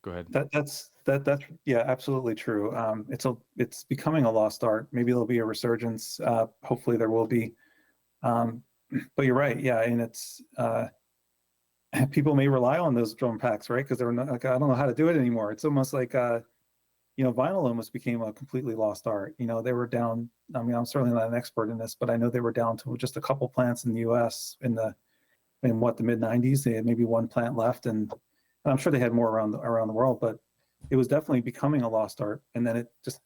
[SPEAKER 2] go ahead.
[SPEAKER 1] That's yeah, absolutely true. It's becoming a lost art. Maybe there'll be a resurgence. Hopefully there will be. Um, but you're right. Yeah, and it's people may rely on those drum packs, right? Because they're not like, I don't know how to do it anymore. It's almost like vinyl almost became a completely lost art. They were down. I mean, I'm certainly not an expert in this, but I know they were down to just a couple plants in the U.S. in what, the mid '90s. They had maybe one plant left, and I'm sure they had more around the world, but it was definitely becoming a lost art. And then it just,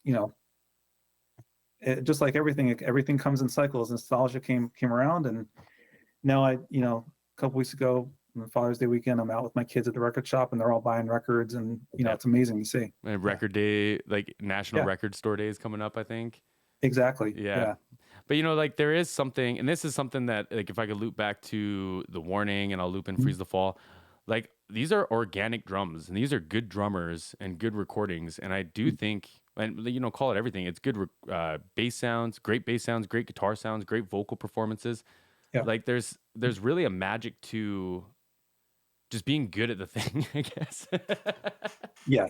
[SPEAKER 1] just like everything comes in cycles. Nostalgia came around, and now a couple weeks ago, on Father's Day weekend, I'm out with my kids at the record shop, and they're all buying records, and
[SPEAKER 2] Yep.
[SPEAKER 1] it's amazing to see.
[SPEAKER 2] And
[SPEAKER 1] Yeah.
[SPEAKER 2] record day, like National
[SPEAKER 1] Yeah.
[SPEAKER 2] Record Store Day is coming up, I think.
[SPEAKER 1] Exactly.
[SPEAKER 2] Yeah.
[SPEAKER 1] Yeah.
[SPEAKER 2] But like there is something, and this is something that like if I could loop back to the Warning and I'll loop in
[SPEAKER 1] Mhm.
[SPEAKER 2] Freeze the Fall, like these are organic drums and these are good drummers and good recordings. And I do think, and call it everything. It's good bass sounds, great guitar sounds, great vocal performances.
[SPEAKER 1] Yeah.
[SPEAKER 2] Like there's really a magic to just being good at the thing, I guess.
[SPEAKER 1] Yeah.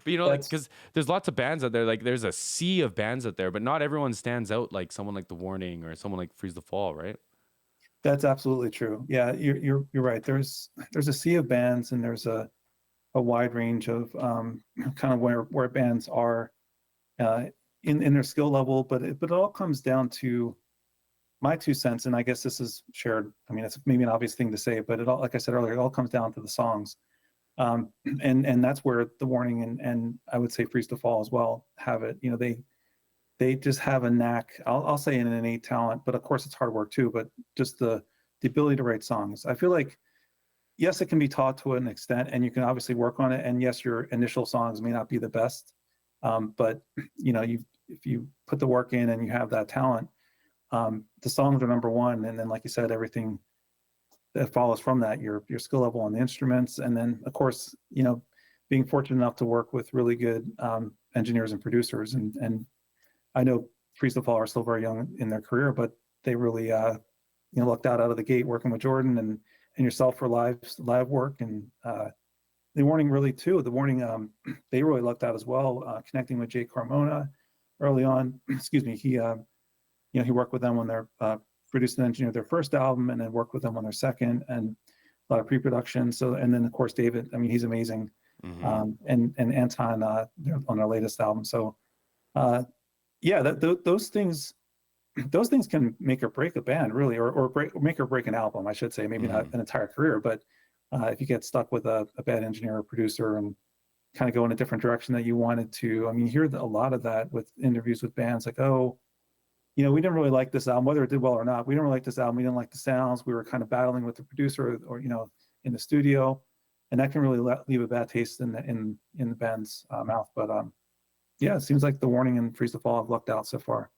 [SPEAKER 2] But like,
[SPEAKER 1] That's
[SPEAKER 2] because there's lots of bands out there, like there's a sea of bands out there, but not everyone stands out like someone like The Warning or someone like Freeze the Fall, right?
[SPEAKER 1] that's absolutely true. Yeah, you're right. There's a sea of bands, and there's a wide range of kind of where bands are uh, in their skill level, but it all comes down to my 2 cents, and I guess this is shared. I mean, it's maybe an obvious thing to say, but it all, like I said earlier, it all comes down to the songs, and that's where The Warning and I would say Freeze to Fall as well have it. They just have a knack. I'll say an innate talent, but of course it's hard work too. But just the ability to write songs. I feel like yes, it can be taught to an extent, and you can obviously work on it. And yes, your initial songs may not be the best, but if you put the work in and you have that talent, the songs are number one. And then, like you said, everything that follows from that, your skill level on the instruments, and then of course, being fortunate enough to work with really good engineers and producers. And I know Freeze the Fall are still very young in their career, but they really lucked out of the gate working with Jordan and yourself for live work, and the Warning really too. The Warning they really lucked out as well, connecting with Jay Carmona early on. Excuse me. He worked with them when they're produced and engineered their first album, and then worked with them on their second, and a lot of pre-production. So, and then of course David. I mean, he's amazing,
[SPEAKER 2] Mm-hmm.
[SPEAKER 1] and Anton on their latest album. So, yeah, those things can make or break a band, really, or make or break an album, I should say. Maybe not
[SPEAKER 2] Mm-hmm.
[SPEAKER 1] an entire career, but if you get stuck with a bad engineer or producer and kind of go in a different direction that you wanted to. I mean, you hear a lot of that with interviews with bands, like, oh, we didn't really like this album, whether it did well or not. We didn't really like this album. We didn't like the sounds. We were kind of battling with the producer, or in the studio, and that can really leave a bad taste in the band's mouth. But yeah, it seems like The Warning and Freeze the Fall have lucked out so far.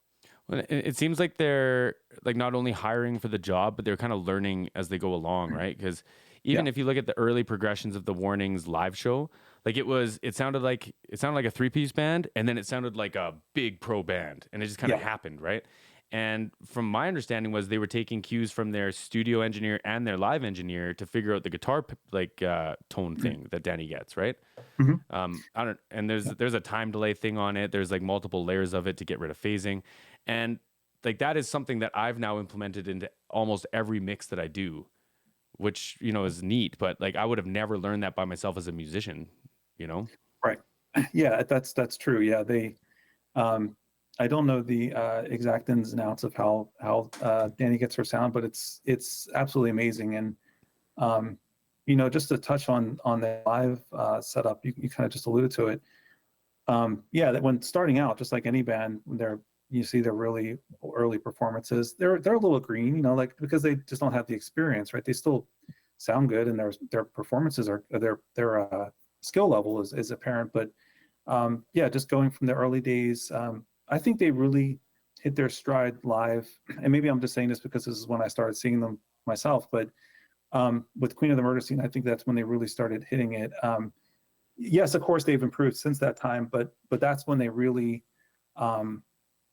[SPEAKER 2] Well, it seems like they're like not only hiring for the job, but they're kind of learning as they go along, right? Because even if you look at the early progressions of the Warnings live show, like it sounded like a three-piece band, and then it sounded like a big pro band, and it just kind of
[SPEAKER 1] Yeah.
[SPEAKER 2] happened, right? And from my understanding was they were taking cues from their studio engineer and their live engineer to figure out the guitar tone thing that Danny gets, right?
[SPEAKER 1] Mhm.
[SPEAKER 2] I don't, and there's a time delay thing on it. There's like multiple layers of it to get rid of phasing, and like that is something that I've now implemented into almost every mix that I do, which is neat. But like I would have never learned that by myself as a musician, you know.
[SPEAKER 1] Right. Yeah, that's true. Yeah, um, I don't know the exact ins and outs of how Danny gets her sound, but it's absolutely amazing. And um, just to touch on the live setup, you kind of just alluded to it. Yeah, that when starting out, just like any band, when you see their really early performances, they're a little green, like because they just don't have the experience, right? They still sound good, and their performances are their skill level is apparent. But yeah, just going from the early days, I think they really hit their stride live. And maybe I'm just saying this because this is when I started seeing them myself. But with Queen of the Murder Scene, I think that's when they really started hitting it. Yes, of course they've improved since that time, but that's when they really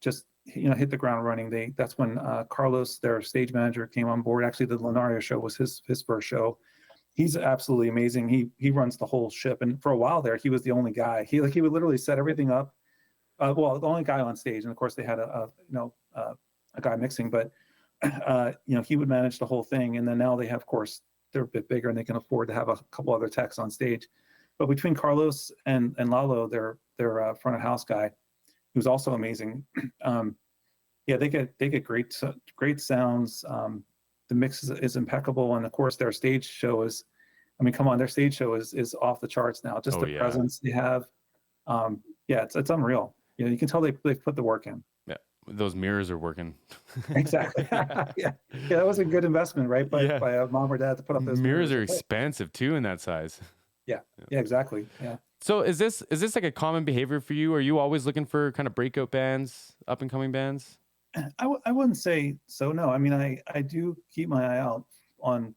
[SPEAKER 1] just hit the ground running. That's when Carlos, their stage manager, came on board. Actually, the Lunaria show was his first show. He's absolutely amazing. He runs the whole ship, and for a while there, he was the only guy. He would literally set everything up. Well, the only guy on stage, and of course they had a guy mixing, but he would manage the whole thing. And then now they have, of course, they're a bit bigger and they can afford to have a couple other techs on stage. But between Carlos and Lalo, their front of house guy, who's also amazing, yeah, they get great sounds. The mix is impeccable, and of course their stage show is, I mean, come on, their stage show is off the charts now. Just the presence they have, yeah, it's unreal. You can tell they've put the work in.
[SPEAKER 2] Yeah, those mirrors are working.
[SPEAKER 1] Exactly. Yeah, that was a good investment, right? By a mom or dad to put up those
[SPEAKER 2] mirrors. Are expensive too in that size.
[SPEAKER 1] Yeah, exactly. Yeah.
[SPEAKER 2] So is this like a common behavior for you? Are you always looking for kind of breakout bands, up and coming bands?
[SPEAKER 1] I wouldn't say so. No, I mean, I do keep my eye out on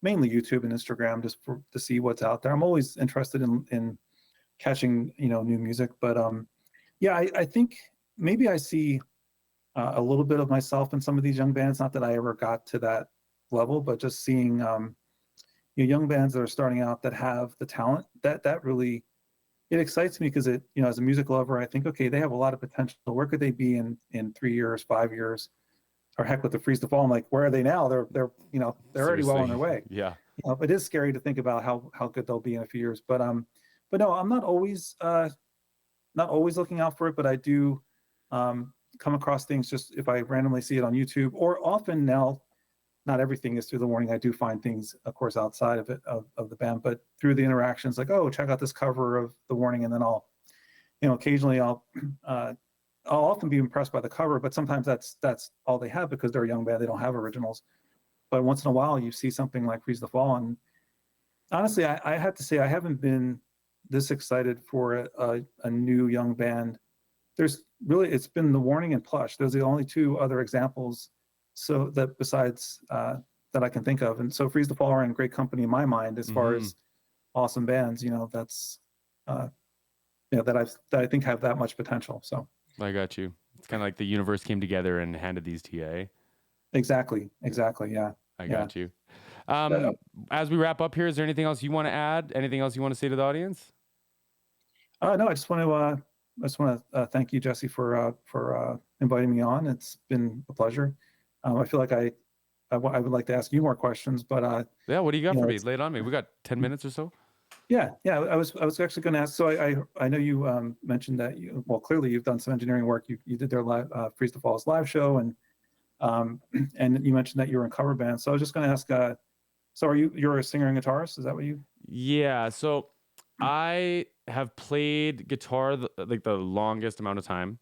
[SPEAKER 1] mainly YouTube and Instagram just to see what's out there. I'm always interested in catching new music, but yeah, I think maybe I see a little bit of myself in some of these young bands. Not that I ever got to that level, but just seeing young bands that are starting out that have the talent that really, it excites me because it, as a music lover, I think, okay, they have a lot of potential. Where could they be in 3 years, 5 years, or heck with the Freeze to Fall? I'm like, where are they now? They're already well on their way.
[SPEAKER 2] Yeah.
[SPEAKER 1] It is scary to think about how good they'll be in a few years. But no, I'm not always looking out for it, but I do come across things just if I randomly see it on YouTube, or often now. Not everything is through the Warning. I do find things, of course, outside of it, of the band, but through the interactions, like, oh, check out this cover of the Warning, and then I'll, occasionally I'll often be impressed by the cover, but sometimes that's all they have because they're a young band. They don't have originals. But once in a while, you see something like Freeze the Fall, and honestly, I have to say I haven't been this excited for a new young band. It's been the Warning and Plush. Those are the only two other examples. So that besides that I can think of, and so Freeze the Fall are in great company in my mind as far as awesome bands. That's that I think have that much potential. So
[SPEAKER 2] I got you. It's kind of like the universe came together and handed these to you.
[SPEAKER 1] Exactly. Yeah.
[SPEAKER 2] I got you. As we wrap up here, is there anything else you want to add? Anything else you want to say to the audience?
[SPEAKER 1] No, I just want to thank you, Jesse, for inviting me on. It's been a pleasure. I feel like I would like to ask you more questions, but
[SPEAKER 2] yeah, what do you got for me? Lay it on me. We got 10 minutes or so.
[SPEAKER 1] Yeah. I was actually going to ask. So I know you mentioned that clearly you've done some engineering work. You did their live Freeze the Fall's live show, and you mentioned that you're in cover bands. So I was just going to ask. So you're a singer and guitarist? Is that what you?
[SPEAKER 2] Yeah. So I have played guitar like the longest amount of time,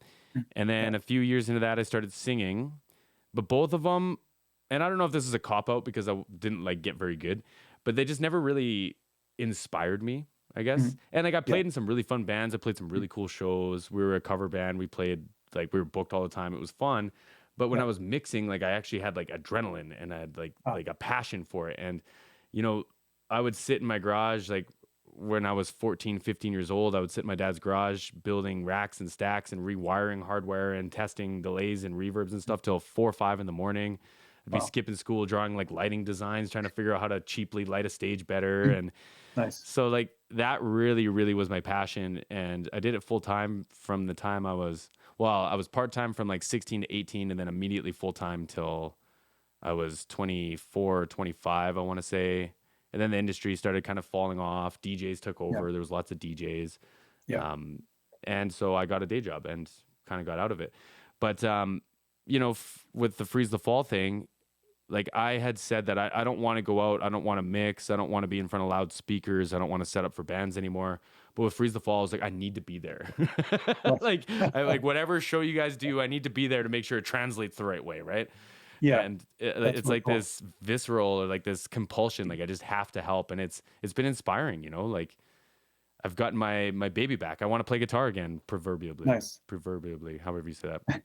[SPEAKER 2] and then a few years into that, I started singing. But both of them, and I don't know if this is a cop-out because I didn't get very good, but they just never really inspired me, I guess. Mm-hmm. And I played in some really fun bands. I played some really cool shows. We were a cover band. We played, we were booked all the time. It was fun. But when I was mixing, I actually had adrenaline, and I had like a passion for it. And you know, I would sit in my garage, like when I was 14, 15 years old, I would sit in my dad's garage building racks and stacks and rewiring hardware and testing delays and reverbs and stuff till 4 or 5 in the morning. I'd be
[SPEAKER 1] Wow.
[SPEAKER 2] skipping school, drawing like lighting designs, trying to figure out how to cheaply light a stage better. And
[SPEAKER 1] Nice.
[SPEAKER 2] so like that really, really was my passion. And I did it full time from the time I was part time from like 16 to 18 and then immediately full time till I was 24, 25, I want to say. And then the industry started kind of falling off. DJs took
[SPEAKER 1] Yeah.
[SPEAKER 2] over. There was lots of DJs.
[SPEAKER 1] Yeah.
[SPEAKER 2] And so I got a day job and kind of got out of it. But, you know, with the Freeze the Fall thing, like I had said that I don't want to go out. I don't want to mix. I don't want to be in front of loudspeakers. I don't want to set up for bands anymore. But with Freeze the Fall, I was like, I need to be there.
[SPEAKER 1] Right.
[SPEAKER 2] like whatever show you guys do, I need to be there to make sure it translates the right way, right?
[SPEAKER 1] Yeah.
[SPEAKER 2] And
[SPEAKER 1] That's
[SPEAKER 2] it's
[SPEAKER 1] really
[SPEAKER 2] like
[SPEAKER 1] cool.
[SPEAKER 2] this visceral or like this compulsion. Like I just have to help, and it's been inspiring. You know, like I've gotten my baby back. I want to play guitar again,
[SPEAKER 1] Nice.
[SPEAKER 2] proverbially, however you say that.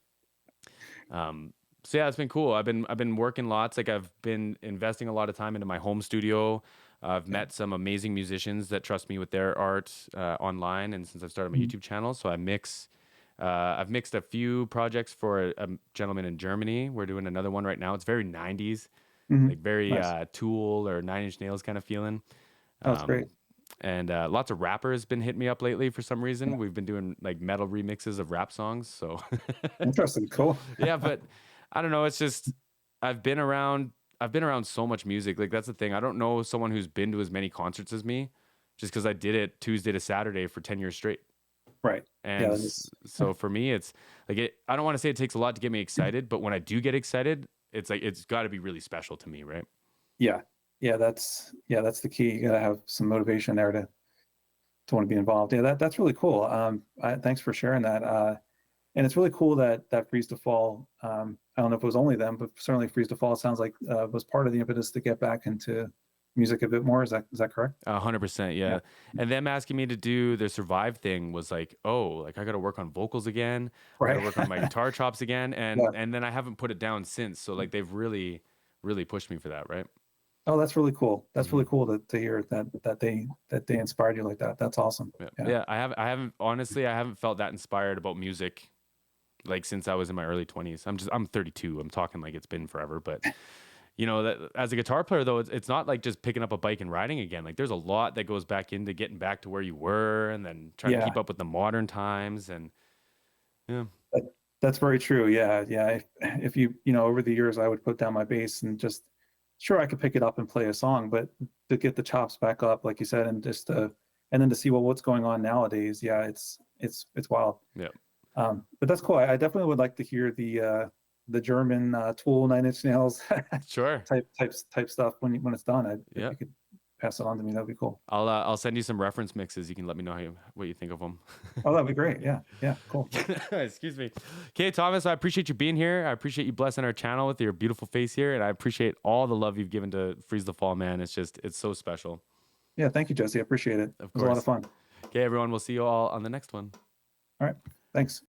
[SPEAKER 2] So yeah, it's been cool. I've been working lots. Like I've been investing a lot of time into my home studio. I've
[SPEAKER 1] Yeah.
[SPEAKER 2] met some amazing musicians that trust me with their art online, and since I've started my
[SPEAKER 1] Mhm.
[SPEAKER 2] YouTube channel, so I mix. I've mixed a few projects for a gentleman in Germany. We're doing another one right now. It's very 90s,
[SPEAKER 1] Mhm.
[SPEAKER 2] like very
[SPEAKER 1] Nice.
[SPEAKER 2] Tool or Nine Inch Nails kind of feeling.
[SPEAKER 1] Oh, that's great.
[SPEAKER 2] Um, and lots of rappers been hitting me up lately for some reason. We've been doing like metal remixes of rap songs. So
[SPEAKER 1] Interesting. Cool.
[SPEAKER 2] yeah, but I don't know. It's just I've been around. I've been around so much music. Like that's the thing. I don't know someone who's been to as many concerts as me, just because I did it Tuesday to Saturday for 10 years straight.
[SPEAKER 1] Right. Yeah.
[SPEAKER 2] And so for me, it's like I don't want to say it takes a lot to get me excited, but when I do get excited, it's like it's got to be really special to me, right?
[SPEAKER 1] Yeah. That's the key. You gotta have some motivation there to want to be involved. Yeah, that's really cool. Thanks for sharing that. And it's really cool that Freeze to Fall. I don't know if it was only them, but certainly Freeze to Fall sounds like was part of the impetus to get back into music a bit more. Is that correct?
[SPEAKER 2] 100%,
[SPEAKER 1] Yeah.
[SPEAKER 2] yeah. And them asking me to do the Survive thing was like, oh, like I got to work on vocals again. I got to
[SPEAKER 1] Right.
[SPEAKER 2] work on my guitar chops again,
[SPEAKER 1] Yeah.
[SPEAKER 2] and then I haven't put it down since. So like they've really, really pushed me for that, right?
[SPEAKER 1] Oh, that's really cool. That's
[SPEAKER 2] Hmm.
[SPEAKER 1] really cool to hear that they inspired you like that. That's awesome.
[SPEAKER 2] Yeah,
[SPEAKER 1] Yeah.
[SPEAKER 2] yeah. I haven't honestly, I haven't felt that inspired about music like since I was in my early 20s. I'm 32. I'm talking like it's been forever, but you know that as a guitar player though, it's not like just picking up a bike and riding again. Like there's a lot that goes back into getting back to where you were and then trying to
[SPEAKER 1] Yeah.
[SPEAKER 2] keep up with the modern times and yeah.
[SPEAKER 1] That, that's very true. Yeah. Yeah. If you over the years, I would put down my bass and just, sure, I could pick it up and play a song, but to get the chops back up, like you said, and just and then to see what's going on nowadays. Yeah. It's wild.
[SPEAKER 2] Yeah.
[SPEAKER 1] But that's cool. I definitely would like to hear the German Tool, Nine Inch Nails
[SPEAKER 2] Sure.
[SPEAKER 1] type stuff when it's done. If
[SPEAKER 2] Yeah.
[SPEAKER 1] you could pass it on to me, that'd be cool.
[SPEAKER 2] I'll send you some reference mixes. You can let me know what you think of them.
[SPEAKER 1] Oh, that'd be great. Yeah, yeah, cool.
[SPEAKER 2] Excuse me. Okay, Thomas, I appreciate you being here. I appreciate you blessing our channel with your beautiful face here, and I appreciate all the love you've given to Freeze the Fall, man. It's so special.
[SPEAKER 1] Yeah, thank you, Jesse. I appreciate it.
[SPEAKER 2] Of
[SPEAKER 1] It was a lot
[SPEAKER 2] course.
[SPEAKER 1] of fun.
[SPEAKER 2] Okay, everyone, we'll see you all on the next one.
[SPEAKER 1] All right, thanks.